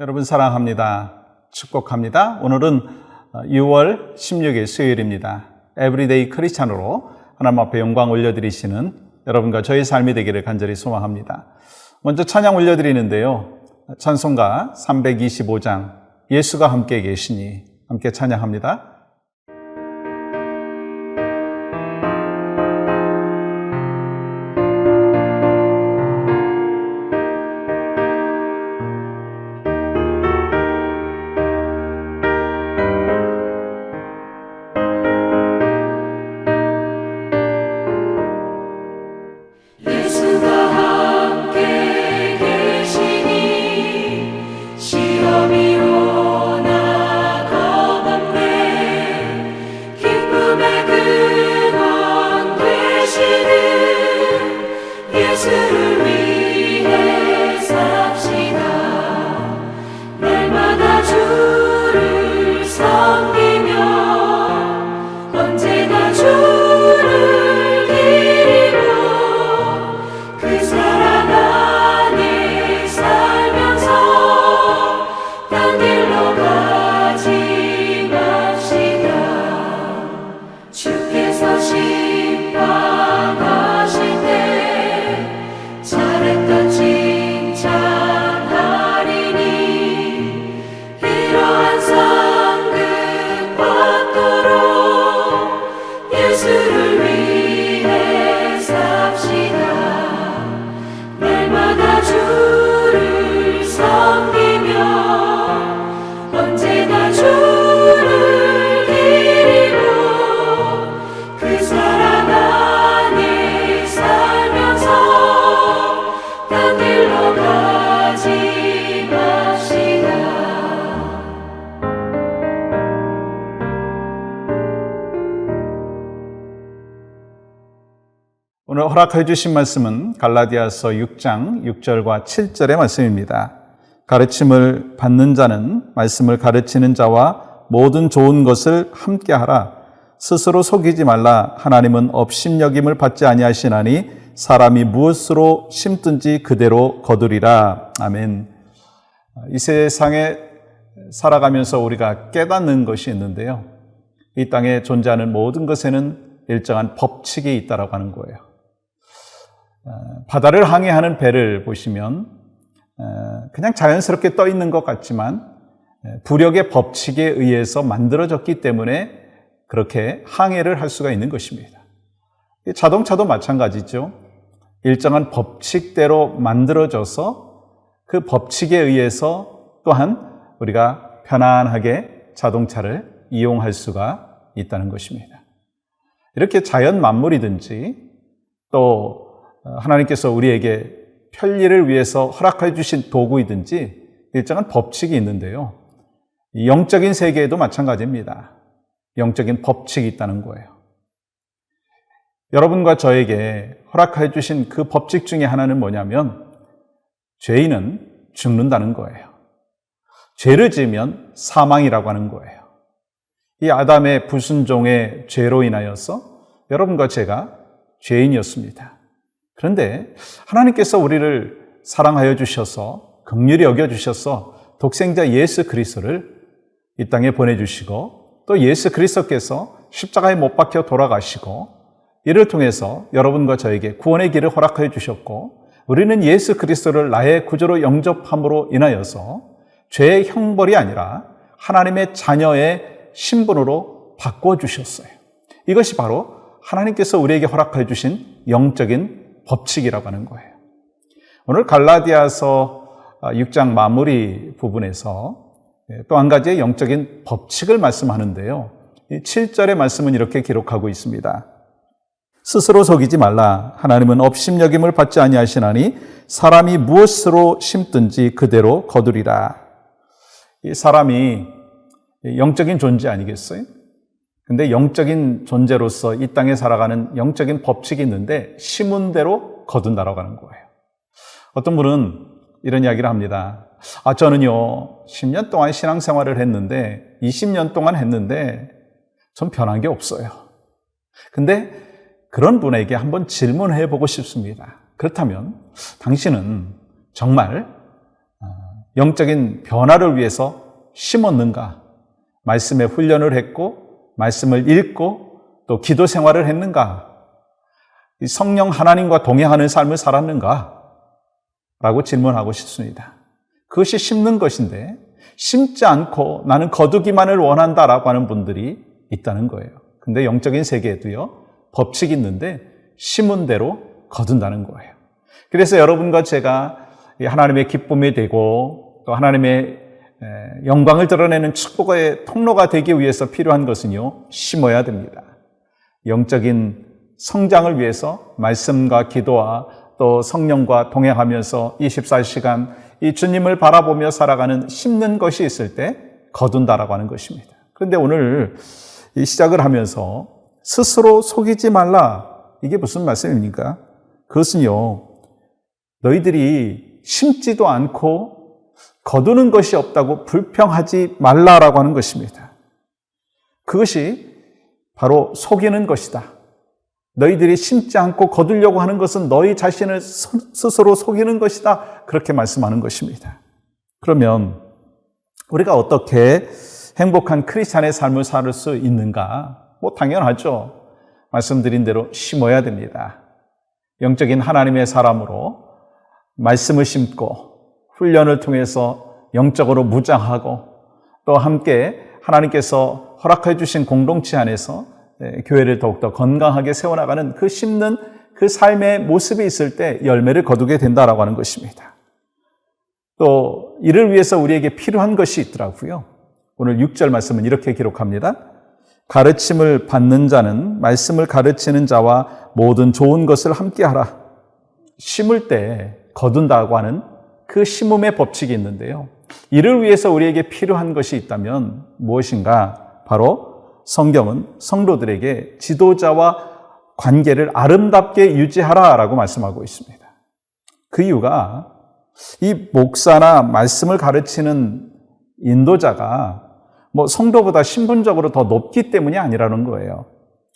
여러분 사랑합니다. 축복합니다. 오늘은 6월 16일 수요일입니다. 에브리데이 크리스찬으로 하나님 앞에 영광 올려드리시는 여러분과 저의 삶이 되기를 간절히 소망합니다. 먼저 찬양 올려드리는데요. 찬송가 325장 예수가 함께 계시니 함께 찬양합니다. 오늘 허락해 주신 말씀은 갈라디아서 6장 6절과 7절의 말씀입니다. 가르침을 받는 자는 말씀을 가르치는 자와 모든 좋은 것을 함께하라. 스스로 속이지 말라. 하나님은 업신여김을 받지 아니하시나니 사람이 무엇으로 심든지 그대로 거두리라. 아멘. 이 세상에 살아가면서 우리가 깨닫는 것이 있는데요. 이 땅에 존재하는 모든 것에는 일정한 법칙이 있다고 하는 거예요. 바다를 항해하는 배를 보시면 그냥 자연스럽게 떠 있는 것 같지만 부력의 법칙에 의해서 만들어졌기 때문에 그렇게 항해를 할 수가 있는 것입니다. 자동차도 마찬가지죠. 일정한 법칙대로 만들어져서 그 법칙에 의해서 또한 우리가 편안하게 자동차를 이용할 수가 있다는 것입니다. 이렇게 자연 만물이든지 또 하나님께서 우리에게 편리를 위해서 허락해 주신 도구이든지 일정한 법칙이 있는데요. 영적인 세계에도 마찬가지입니다. 영적인 법칙이 있다는 거예요. 여러분과 저에게 허락해 주신 그 법칙 중에 하나는 뭐냐면 죄인은 죽는다는 거예요. 죄를 지으면 사망이라고 하는 거예요. 이 아담의 불순종의 죄로 인하여서 여러분과 제가 죄인이었습니다. 그런데 하나님께서 우리를 사랑하여 주셔서 긍휼히 여겨주셔서 독생자 예수 그리스도를 이 땅에 보내주시고 또 예수 그리스도께서 십자가에 못 박혀 돌아가시고 이를 통해서 여러분과 저에게 구원의 길을 허락하여 주셨고 우리는 예수 그리스도를 나의 구주로 영접함으로 인하여서 죄의 형벌이 아니라 하나님의 자녀의 신분으로 바꿔주셨어요. 이것이 바로 하나님께서 우리에게 허락하여 주신 영적인 법칙이라고 하는 거예요. 오늘 갈라디아서 6장 마무리 부분에서 또 한 가지의 영적인 법칙을 말씀하는데요. 7절의 말씀은 이렇게 기록하고 있습니다. 스스로 속이지 말라. 하나님은 업신여김을 받지 아니하시나니 사람이 무엇으로 심든지 그대로 거두리라. 이 사람이 영적인 존재 아니겠어요? 근데 영적인 존재로서 이 땅에 살아가는 영적인 법칙이 있는데 심은 대로 거둔다라고 하는 거예요. 어떤 분은 이런 이야기를 합니다. 저는요 10년 동안 신앙생활을 했는데 20년 동안 했는데 전 변한 게 없어요. 근데 그런 분에게 한번 질문해 보고 싶습니다. 그렇다면 당신은 정말 영적인 변화를 위해서 심었는가? 말씀에 훈련을 했고 말씀을 읽고 또 기도 생활을 했는가? 성령 하나님과 동행하는 삶을 살았는가? 라고 질문하고 싶습니다. 그것이 심는 것인데 심지 않고 나는 거두기만을 원한다라고 하는 분들이 있다는 거예요. 근데 영적인 세계에도요, 법칙이 있는데 심은 대로 거둔다는 거예요. 그래서 여러분과 제가 하나님의 기쁨이 되고 또 하나님의 영광을 드러내는 축복의 통로가 되기 위해서 필요한 것은요, 심어야 됩니다. 영적인 성장을 위해서 말씀과 기도와 또 성령과 동행하면서 24시간 이 주님을 바라보며 살아가는 심는 것이 있을 때 거둔다라고 하는 것입니다. 그런데 오늘 이 시작을 하면서 스스로 속이지 말라. 이게 무슨 말씀입니까? 그것은요, 너희들이 심지도 않고 거두는 것이 없다고 불평하지 말라라고 하는 것입니다. 그것이 바로 속이는 것이다. 너희들이 심지 않고 거두려고 하는 것은 너희 자신을 스스로 속이는 것이다. 그렇게 말씀하는 것입니다. 그러면 우리가 어떻게 행복한 크리스찬의 삶을 살 수 있는가? 당연하죠. 말씀드린 대로 심어야 됩니다. 영적인 하나님의 사람으로 말씀을 심고 훈련을 통해서 영적으로 무장하고 또 함께 하나님께서 허락해 주신 공동체 안에서 교회를 더욱더 건강하게 세워나가는 그 심는 그 삶의 모습이 있을 때 열매를 거두게 된다라고 하는 것입니다. 또 이를 위해서 우리에게 필요한 것이 있더라고요. 오늘 6절 말씀은 이렇게 기록합니다. 가르침을 받는 자는 말씀을 가르치는 자와 모든 좋은 것을 함께하라. 심을 때 거둔다고 하는 그 심음의 법칙이 있는데요. 이를 위해서 우리에게 필요한 것이 있다면 무엇인가? 바로 성경은 성도들에게 지도자와 관계를 아름답게 유지하라라고 말씀하고 있습니다. 그 이유가 이 목사나 말씀을 가르치는 인도자가 성도보다 신분적으로 더 높기 때문이 아니라는 거예요.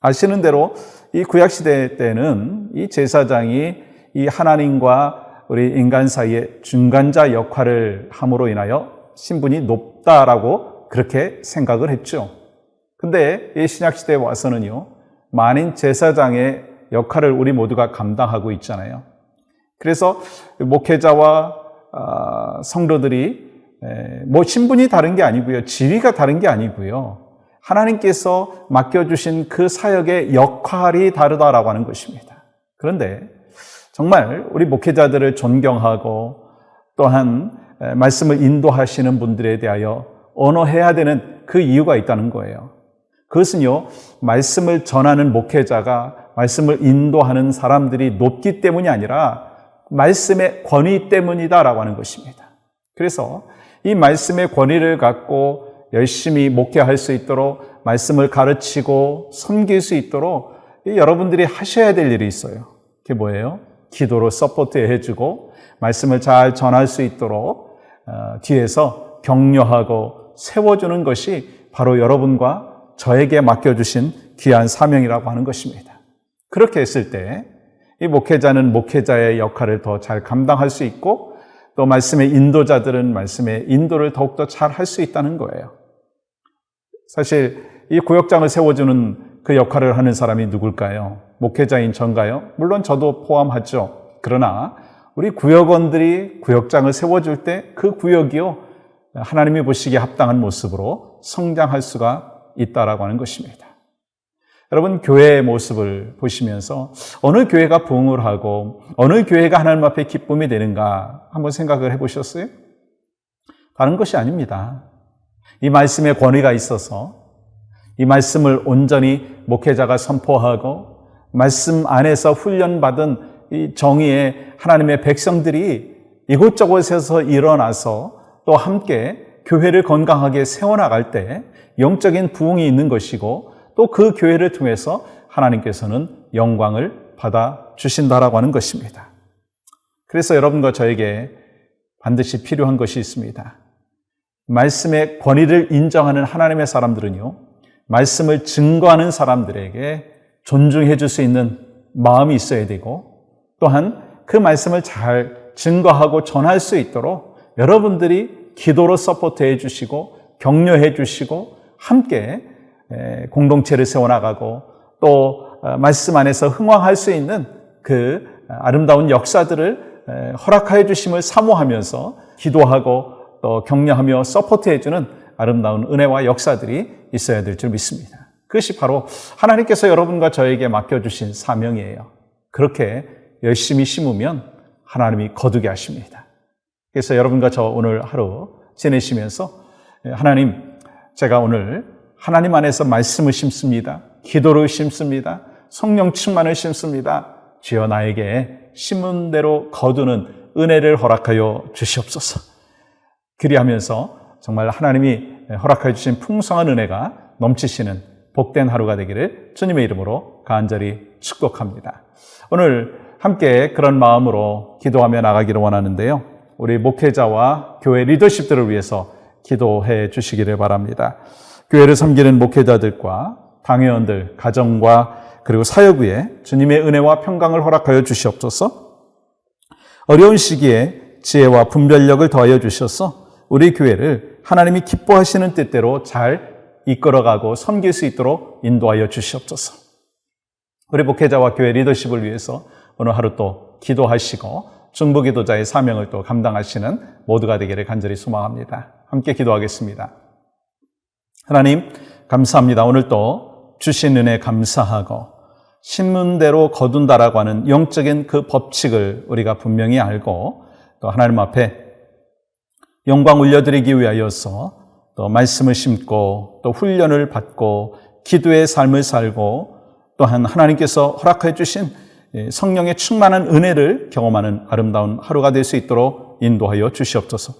아시는 대로 이 구약시대 때는 이 제사장이 이 하나님과 우리 인간 사이에 중간자 역할을 함으로 인하여 신분이 높다라고 그렇게 생각을 했죠. 근데 이 신약시대에 와서는요, 만인 제사장의 역할을 우리 모두가 감당하고 있잖아요. 그래서 목회자와 성도들이 신분이 다른 게 아니고요, 지위가 다른 게 아니고요, 하나님께서 맡겨주신 그 사역의 역할이 다르다라고 하는 것입니다. 그런데 정말 우리 목회자들을 존경하고 또한 말씀을 인도하시는 분들에 대하여 언어해야 되는 그 이유가 있다는 거예요. 그것은요, 말씀을 전하는 목회자가 말씀을 인도하는 사람들이 높기 때문이 아니라 말씀의 권위 때문이다라고 하는 것입니다. 그래서 이 말씀의 권위를 갖고 열심히 목회할 수 있도록 말씀을 가르치고 섬길 수 있도록 여러분들이 하셔야 될 일이 있어요. 그게 뭐예요? 기도로 서포트해주고 말씀을 잘 전할 수 있도록 뒤에서 격려하고 세워주는 것이 바로 여러분과 저에게 맡겨주신 귀한 사명이라고 하는 것입니다. 그렇게 했을 때 이 목회자는 목회자의 역할을 더 잘 감당할 수 있고 또 말씀의 인도자들은 말씀의 인도를 더욱더 잘 할 수 있다는 거예요. 사실 이 구역장을 세워주는 그 역할을 하는 사람이 누굴까요? 목회자인 전가요? 물론 저도 포함하죠. 그러나 우리 구역원들이 구역장을 세워줄 때 그 구역이요, 하나님이 보시기에 합당한 모습으로 성장할 수가 있다라고 하는 것입니다. 여러분, 교회의 모습을 보시면서 어느 교회가 부흥을 하고 어느 교회가 하나님 앞에 기쁨이 되는가 한번 생각을 해보셨어요? 다른 것이 아닙니다. 이 말씀에 권위가 있어서 이 말씀을 온전히 목회자가 선포하고 말씀 안에서 훈련받은 이 정의의 하나님의 백성들이 이곳저곳에서 일어나서 또 함께 교회를 건강하게 세워나갈 때 영적인 부흥이 있는 것이고 또 그 교회를 통해서 하나님께서는 영광을 받아 주신다라고 하는 것입니다. 그래서 여러분과 저에게 반드시 필요한 것이 있습니다. 말씀의 권위를 인정하는 하나님의 사람들은요, 말씀을 증거하는 사람들에게 존중해 줄 수 있는 마음이 있어야 되고 또한 그 말씀을 잘 증거하고 전할 수 있도록 여러분들이 기도로 서포트해 주시고 격려해 주시고 함께 공동체를 세워나가고 또 말씀 안에서 흥왕할 수 있는 그 아름다운 역사들을 허락하여 주심을 사모하면서 기도하고 또 격려하며 서포트해 주는 아름다운 은혜와 역사들이 있어야 될 줄 믿습니다. 그것이 바로 하나님께서 여러분과 저에게 맡겨주신 사명이에요. 그렇게 열심히 심으면 하나님이 거두게 하십니다. 그래서 여러분과 저 오늘 하루 지내시면서 하나님, 제가 오늘 하나님 안에서 말씀을 심습니다. 기도를 심습니다. 성령 충만을 심습니다. 주여 나에게 심은 대로 거두는 은혜를 허락하여 주시옵소서. 그리하면서 정말 하나님이 허락하여 주신 풍성한 은혜가 넘치시는 복된 하루가 되기를 주님의 이름으로 간절히 축복합니다. 오늘 함께 그런 마음으로 기도하며 나가기를 원하는데요. 우리 목회자와 교회 리더십들을 위해서 기도해 주시기를 바랍니다. 교회를 섬기는 목회자들과 당회원들, 가정과 그리고 사역 위에 주님의 은혜와 평강을 허락하여 주시옵소서. 어려운 시기에 지혜와 분별력을 더하여 주셔서 우리 교회를 하나님이 기뻐하시는 뜻대로 잘 이끌어가고 섬길 수 있도록 인도하여 주시옵소서. 우리 목회자와 교회 리더십을 위해서 오늘 하루 또 기도하시고 중보기도자의 사명을 또 감당하시는 모두가 되기를 간절히 소망합니다. 함께 기도하겠습니다. 하나님 감사합니다. 오늘 또 주신 은혜 감사하고 심은 대로 거둔다라고 하는 영적인 그 법칙을 우리가 분명히 알고 또 하나님 앞에 영광 올려드리기 위하여서 또 말씀을 심고 또 훈련을 받고 기도의 삶을 살고 또한 하나님께서 허락해 주신 성령의 충만한 은혜를 경험하는 아름다운 하루가 될 수 있도록 인도하여 주시옵소서.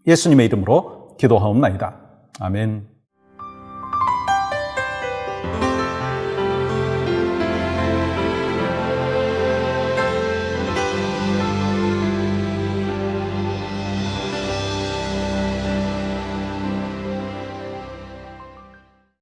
예수님의 이름으로 기도하옵나이다. 아멘.